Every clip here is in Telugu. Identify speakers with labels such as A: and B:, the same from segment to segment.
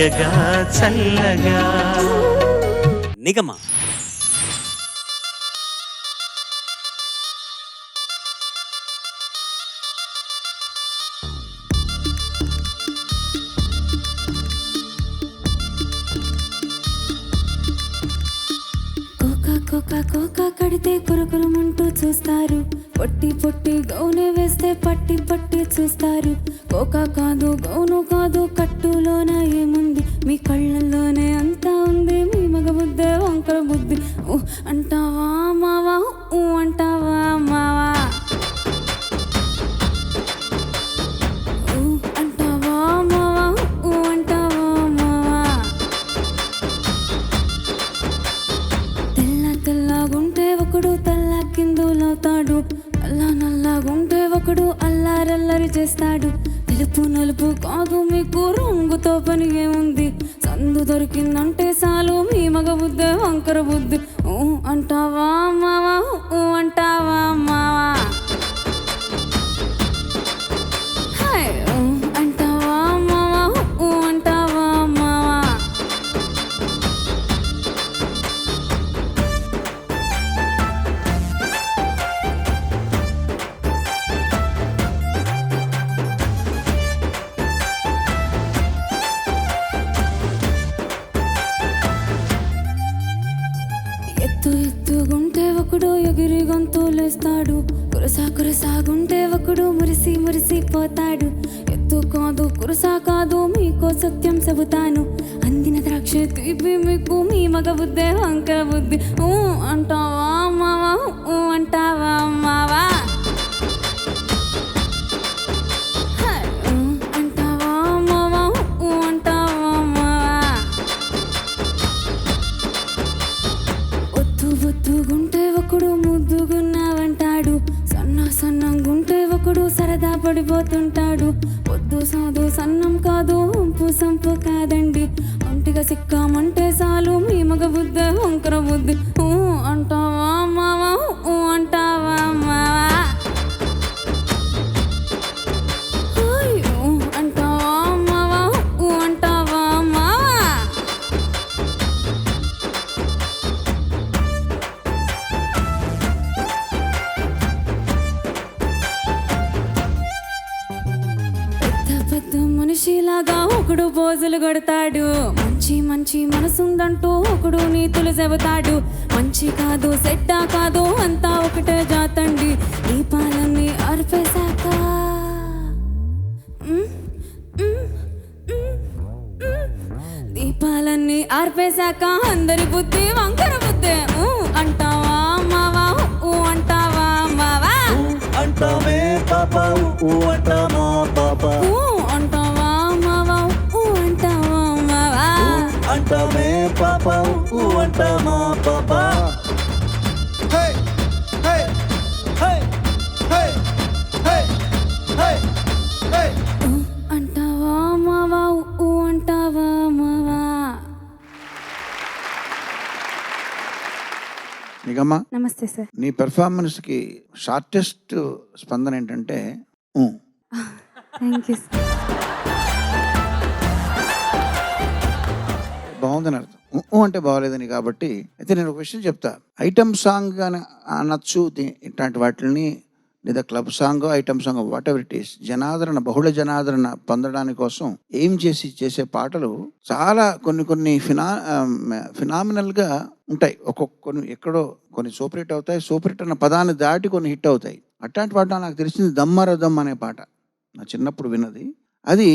A: హాయగా చల్లగా.
B: నిగమ
C: కోకా కోకా కడితే కురుకురుమంటూ చూస్తారు, పొట్టి పొట్టి గౌను వేస్తే పట్టి పట్టి చూస్తారు. కోకా కాదు గౌను కాదు కట్టులోన ఏముంది, మీ కళ్ళల్లోనే అంతా ఉంది, మీ మగ బుద్ధే వంకర బుద్ధి. ఊ అంటావా మావా, ఊ అంటావా మావా, ఊ అంటావా మావా, ఊ అంటావా మావా. తెల్లగుంటే ఒకడు తెల్ల కిందులవుతాడు, నల్లగుంటే ఒకడు అల్లారల్లరి చేస్తాడు. తెలుపు నలుపు కాదు మీకు రంగుతో పని ఏముంది, సందు దొరికిందంటే చాలు మీ మగ బుద్ధి వంకర బుద్ధి. ఊ అంటావా మావా, ఊ అంటావా మావా, హాయ్ ఊ అంటావా మావా, ఊ అంటావా మావా. ఎత్తుగుంటే ఒకడు ఎగిరి గొంతులేస్తాడు, కురసాగుంటే ఒకడు మురిసి మురిసిపోతాడు. ఎత్తు కాదు కురసా కాదు మీకో సత్యం చెబుతాను, అందిన ద్రాక్ష తీపి మీకు మీ మగ బుద్ధే వంకర బుద్ధి. ఊ అంటావా మావా, ఊ అంటావా మావా, హాయ్ ఊ అంటావా మావా, ఊ అంటావా మావా. ఒత్తుగుంటే ఒకడు ముద్దుగున్నావంటాడు, సన్నంగుంటే ఒకడు సరదా పడిపోతుంటాడు. పొద్దు సాదు సన్నం కాదు ఉంపు సంపు కాదండి, ఒంటిగా సిక్కామంటే చాలు మీ మగ బుద్ధి వంకర బుద్ధి. ఊ అంటావా మావా, ఊ అంటావా మావా, హాయ్ ఊ అంటావా మావా, ఊ అంటావా మావా. పెద్ద మనిషిలాగా ఒకడు పోజులు కొడతాడు, మంచి మనసుందంటూ ఒకడు నీతులు చెబుతాడు. మంచి కాదు సెట్టా కాదు అంతా ఒకటే జాతండి, దీపాలన్నీ ఆర్పేశాక దీపాలన్నీ ఆర్పేశాక అందరి బుద్ధి వంకర బుద్ధి. ఊ అంటావా మావా, ఊ అంటావా మావా,
A: అంటావే పాపా, ఊ అంటామా పాపా,
C: ఊ అంటావా మావా, ఊ అంటావా మావా.
A: అంటావే పాపా, ఊ అంటామా పాపా.
C: ఊ అంటావా మావా, ఊ అంటావా మావా.
D: నిగమ,
C: నమస్తే సార్.
D: నీ పెర్ఫార్మెన్స్కి షార్టెస్ట్ స్పందన ఏంటంటే ఊ.
C: Thank you sir.
D: బాగుందని అర్థం, ఊ అంటే బాగోలేదని. కాబట్టి అయితే నేను ఒక విషయం చెప్తా, ఐటమ్ సాంగ్ అని అనొచ్చు ఇట్లాంటి వాటిని, లేదా club song item song what ever it is, బహుళ జనాదరణ పొందడానికి కోసం ఏం చేసే పాటలు చాలా కొన్ని ఫినామినల్గా ఉంటాయి. కొన్ని ఎక్కడో కొన్ని సూపర్ హిట్ అవుతాయి, సూపర్ హిట్ అన్న పదాన్ని దాటి కొన్ని హిట్ అవుతాయి. అట్లాంటి పాట నాకు తెలిసింది దమ్మరదమ్ అనే పాట, నా చిన్నప్పుడు విన్నది. అది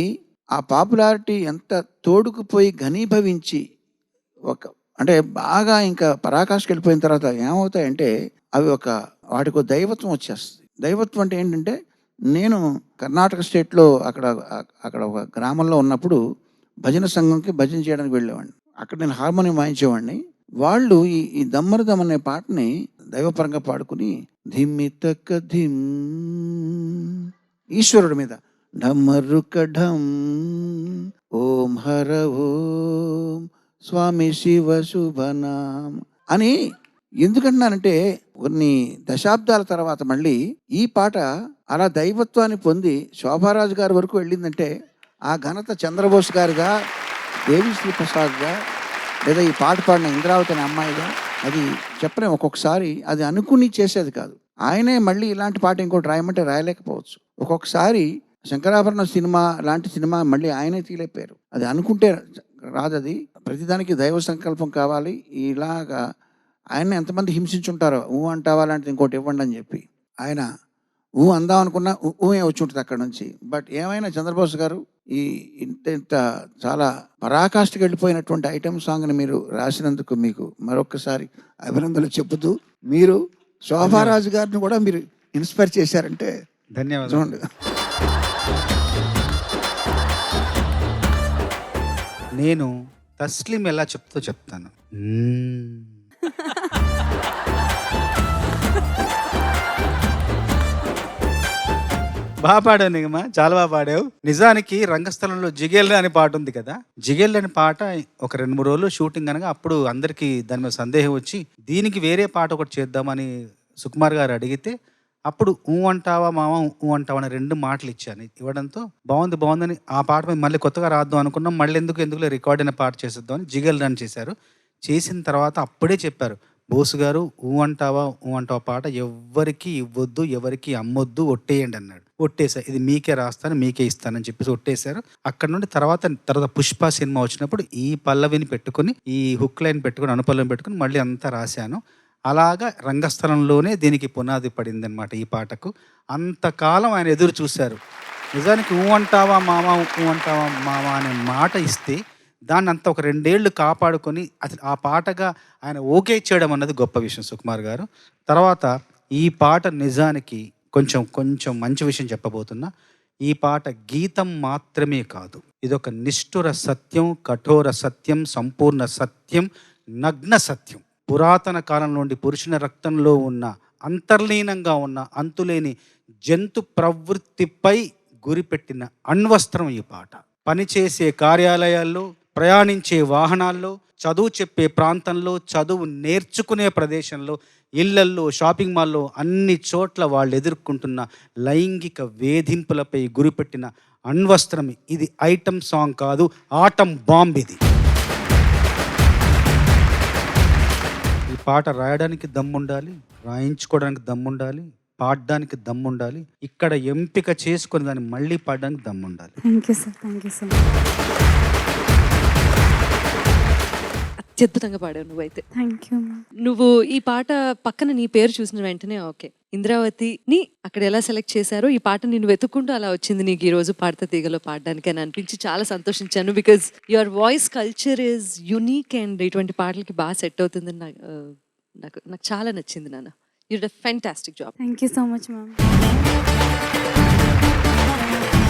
D: ఆ పాపులారిటీ ఎంత తోడుకుపోయి ఘనీభవించి అంటే బాగా ఇంకా పరాకాష్కి వెళ్ళిపోయిన తర్వాత ఏమవుతాయంటే అవి వాటికి దైవత్వం వచ్చేస్తుంది. దైవత్వం అంటే ఏంటంటే, నేను కర్ణాటక స్టేట్లో అక్కడ ఒక గ్రామంలో ఉన్నప్పుడు భజన సంఘంకి భజన చేయడానికి వెళ్ళేవాడిని. అక్కడ నేను హార్మోనియం వాయించేవాడిని. వాళ్ళు ఈ దమ్మరదం అనే పాటని దైవపరంగా పాడుకుని ధిమ్మి తక్క ధిమ్ ఈశ్వరుడి మీద ఢమ్మరుక ఢమ్ ఓం హర ఓం స్వామి శివ శుభనాం అని ఎందుకంటున్నానంటే, కొన్ని దశాబ్దాల తర్వాత మళ్ళీ ఈ పాట అలా దైవత్వాన్ని పొంది శోభారాజు గారి వరకు వెళ్ళిందంటే ఆ ఘనత చంద్రబోస్ గారిగా దేవిశ్రీ ప్రసాద్గా లేదా ఈ పాట పాడిన ఇంద్రావతి అనే అమ్మాయిగా అది చెప్పలేం. ఒక్కొక్కసారి అది అనుకుని చేసేది కాదు. ఆయనే మళ్ళీ ఇలాంటి పాట ఇంకోటి రాయమంటే రాయలేకపోవచ్చు. ఒక్కొక్కసారి శంకరాభరణం సినిమా లాంటి సినిమా మళ్ళీ ఆయనే తీలేపారు. అది అనుకుంటే రాదది. ప్రతిదానికి దైవ సంకల్పం కావాలి. ఇలాగా ఆయన ఎంతమంది హింసించుంటారో అంటావా లాంటిది ఇంకోటి ఇవ్వండి అని చెప్పి ఆయన అందాం అనుకున్నా ఊహే వచ్చి ఉంటుంది అక్కడ నుంచి. బట్ ఏమైనా చంద్రబోస్ గారు ఈ ఇంత చాలా పరాకాష్ఠకి వెళ్ళిపోయినటువంటి ఐటమ్ సాంగ్ని మీరు రాసినందుకు మీకు మరొక్కసారి అభినందనలు చెబుతూ, మీరు శోభారాజు గారిని కూడా మీరు ఇన్స్పైర్ చేశారంటే
E: ధన్యవాదాలు.
D: చూడండి.
E: నేను తస్లీం ఎలా చెప్తో చెప్తాను. బాగా పాడావు నిగమా, చాలా బాగా పాడావు. నిజానికి రంగస్థలంలో జిగేల్ అనే పాట ఉంది కదా, జిగేల్ అనే పాట ఒక 2-3 రోజులు షూటింగ్ అనగా అప్పుడు అందరికీ దాని మీద సందేహం వచ్చి దీనికి వేరే పాట ఒకటి చేద్దామని సుకుమార్ గారు అడిగితే అప్పుడు అంటావా మామ అంటావా అని 2 మాటలు ఇచ్చాను. ఇవ్వడంతో బాగుందని ఆ పాట మీద మళ్ళీ కొత్తగా రాద్దాం అనుకున్నాం. మళ్ళీ ఎందుకు రికార్డ్ అయిన పాట చేసేద్దామని జిగేల్ రన్ చేశారు. చేసిన తర్వాత అప్పుడే చెప్పారు, బోసు గారు అంటావా పాట ఎవ్వరికి ఇవ్వద్దు, ఎవరికి అమ్మొద్దు, ఒట్టేయండి అన్నాడు. ఒట్టేసా, ఇది మీకే రాస్తాను, మీకే ఇస్తానని చెప్పేసి ఒట్టేశారు. అక్కడ నుండి తర్వాత పుష్ప సినిమా వచ్చినప్పుడు ఈ పల్లవిని పెట్టుకుని, ఈ హుక్ లైన్ పెట్టుకుని, అనుపల్లవిని పెట్టుకుని మళ్ళీ అంతా రాశాను. అలాగా రంగస్థలంలోనే దీనికి పునాది పడింది అనమాట ఈ పాటకు. అంతకాలం ఆయన ఎదురు చూశారు. నిజానికి అంటావా మామ అనే మాట ఇస్తే దాన్ని అంతా ఒక 2 ఏళ్ళు కాపాడుకొని అసలు ఆ పాటగా ఆయన ఓకే చేయడం అన్నది గొప్ప విషయం సుకుమార్ గారు. తర్వాత ఈ పాట నిజానికి కొంచెం మంచి విషయం చెప్పబోతున్నా. ఈ పాట గీతం మాత్రమే కాదు, ఇదొక నిష్ఠుర సత్యం, కఠోర సత్యం, సంపూర్ణ సత్యం, నగ్న సత్యం. పురాతన కాలం నుండి పురుషుని రక్తంలో ఉన్న అంతర్లీనంగా ఉన్న అంతులేని జంతు ప్రవృత్తిపై గురిపెట్టిన అణ్వస్త్రం ఈ పాట. పనిచేసే కార్యాలయాల్లో, ప్రయాణించే వాహనాల్లో, చదువు చెప్పే ప్రాంతంలో, చదువు నేర్చుకునే ప్రదేశంలో, ఇళ్లల్లో, షాపింగ్ మాల్లో, అన్ని చోట్ల వాళ్ళు ఎదుర్కొంటున్న లైంగిక వేధింపులపై గురిపెట్టిన అణ్వస్త్రం ఇది. ఐటమ్ సాంగ్ కాదు, ఆటం బాంబ్ ఇది. ఈ పాట రాయడానికి దమ్ముండాలి, రాయించుకోవడానికి దమ్ముండాలి, పాడడానికి దమ్ముండాలి, ఇక్కడ ఎంపిక చేసుకొని దాన్ని మళ్ళీ పాడడానికి దమ్ముండాలి.
C: Thank you sir, thank you so much.
F: అత్యద్భుతంగా పాడావు నువ్వైతే.
C: Thank you.
F: నువ్వు ఈ పాట పక్కన నీ పేరు చూసిన వెంటనే ఓకే, ఇంద్రావతిని అక్కడ ఎలా సెలెక్ట్ చేశారో ఈ పాట నేను వెతుక్కుంటూ అలా వచ్చింది నీకు ఈ రోజు పాడతా తీగలో పాడడానికి అని అనిపించి చాలా సంతోషించాను. Because your voice culture is unique and ఇటువంటి పాటలకి బాగా సెట్ అవుతుందని నాకు చాలా నచ్చింది నాన్న. You did a fantastic job.
C: Thank you so much ma'am.